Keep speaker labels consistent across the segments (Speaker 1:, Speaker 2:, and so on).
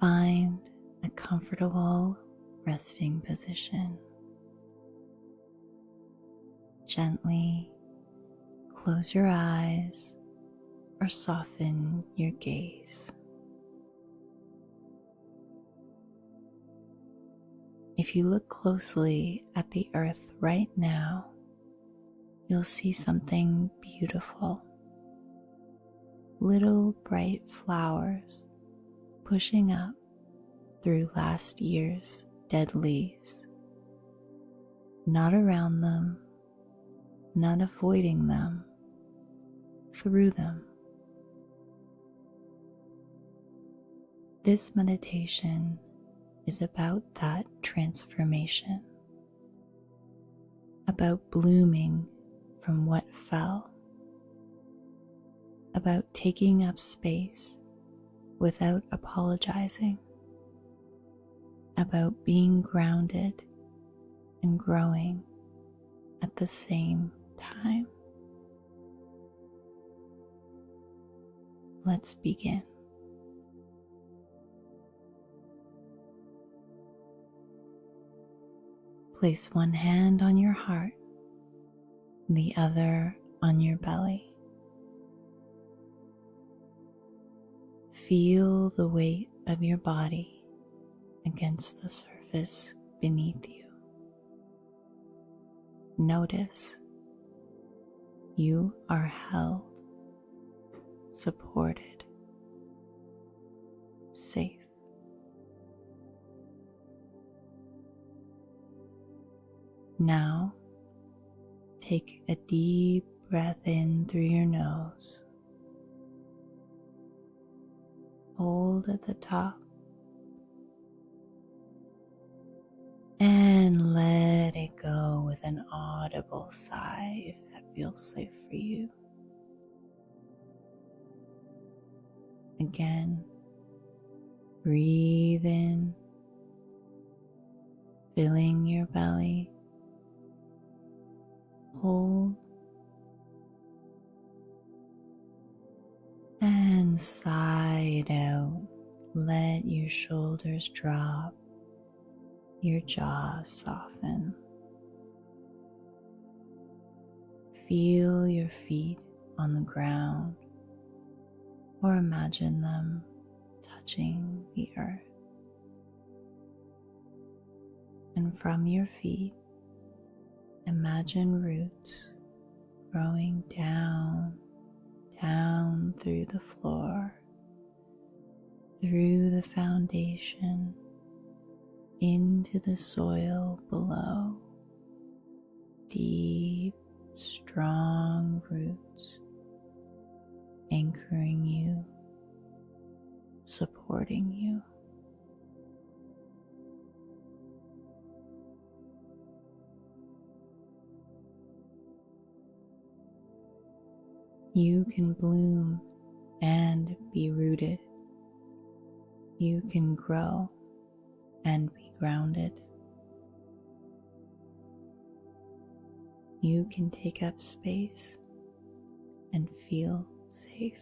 Speaker 1: Find a comfortable resting position. Gently close your eyes or soften your gaze. If you look closely at the earth right now, you'll see something beautiful. Little bright flowers pushing up through last year's dead leaves. Not around them, not avoiding them, through them. This meditation is about that transformation, about blooming from what fell, about taking up space without apologizing, about being grounded and growing at the same time. Let's begin. Place one hand on your heart, the other on your belly. Feel the weight of your body against the surface beneath you. Notice you are held, supported, safe. Now, take a deep breath in through your nose. Hold at the top and let it go with an audible sigh if that feels safe for you. Again, breathe in, filling your belly. Hold and sigh it out. Let your shoulders drop, your jaw soften. Feel your feet on the ground or imagine them touching the earth. And from your feet, imagine roots growing down through the floor, through the foundation, into the soil below. Deep, strong roots anchoring you, supporting you. You can bloom and be rooted. You can grow and be grounded. You can take up space and feel safe.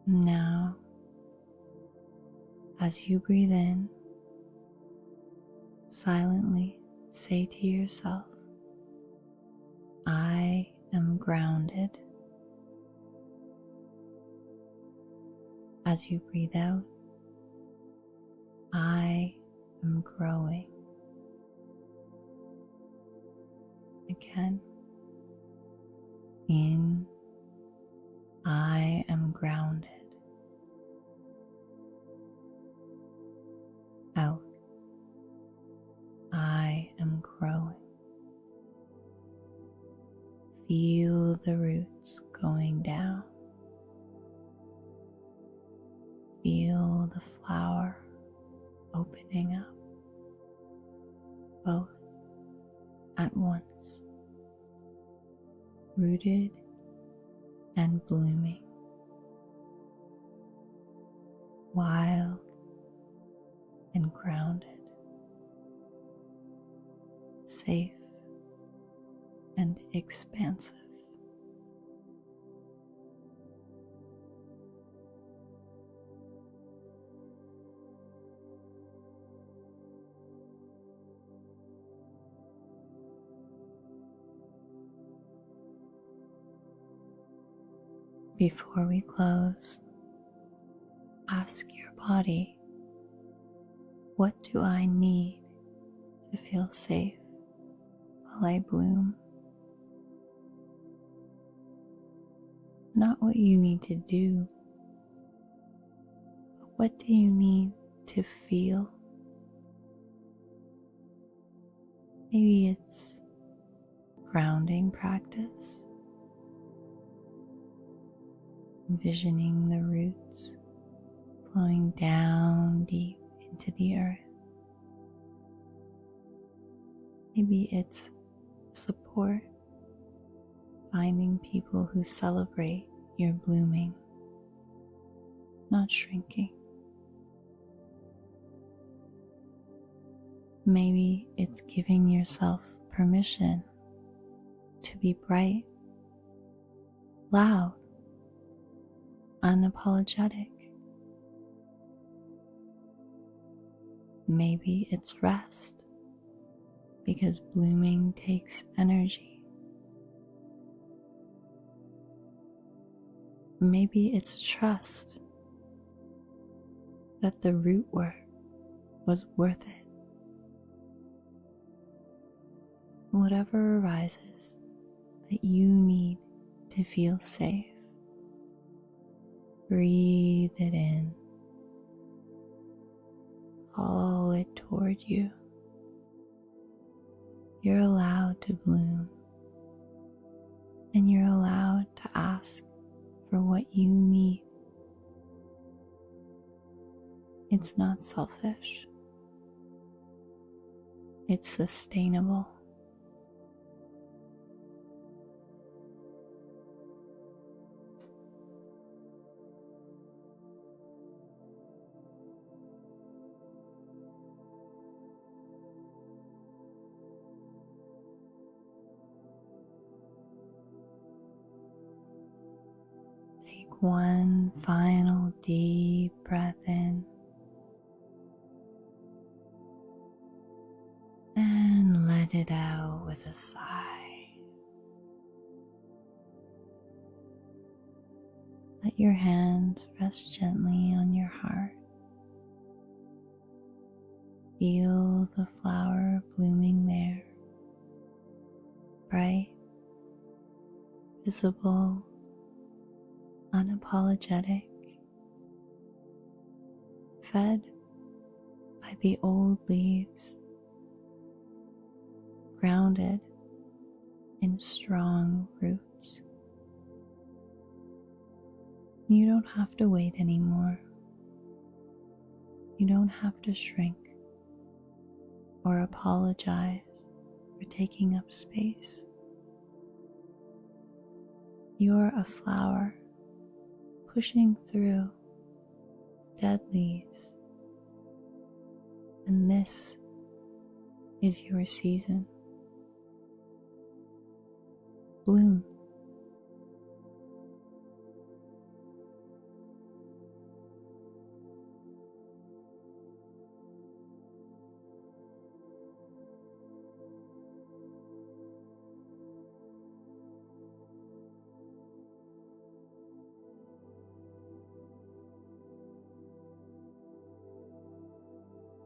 Speaker 1: Now, as you breathe in, silently say to yourself, I am grounded. As you breathe out, I am growing. Again, in, I am grounded. Out, I am growing. Feel the roots going down. Feel the flower opening up, both at once, rooted and blooming, wild and grounded, safe and expansive. Before we close, ask your body, what do I need to feel safe while I bloom? Not what you need to do, but what do you need to feel? Maybe it's grounding practice, envisioning the roots flowing down deep into the earth. Maybe it's support, finding people who celebrate your blooming, not shrinking. Maybe it's giving yourself permission to be bright, loud, unapologetic. Maybe it's rest, because blooming takes energy. Maybe it's trust that the root work was worth it. Whatever arises that you need to feel safe, breathe it in. Call it toward you. You're allowed to bloom, and you're allowed to ask for what you need. It's not selfish. It's sustainable. Take one final deep breath in and let it out with a sigh. Let your hands rest gently on your heart. Feel the flower blooming there, bright, visible, unapologetic, fed by the old leaves, grounded in strong roots. You don't have to wait anymore. You don't have to shrink or apologize for taking up space. You're a flower pushing through dead leaves, and this is your season. Bloom.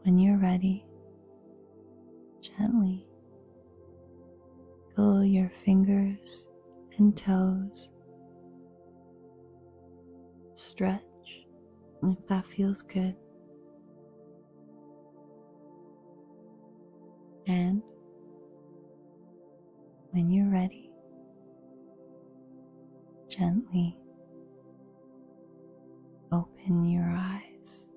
Speaker 1: When you're ready, gently wiggle your fingers and toes. Stretch, and if that feels good. And when you're ready, gently open your eyes.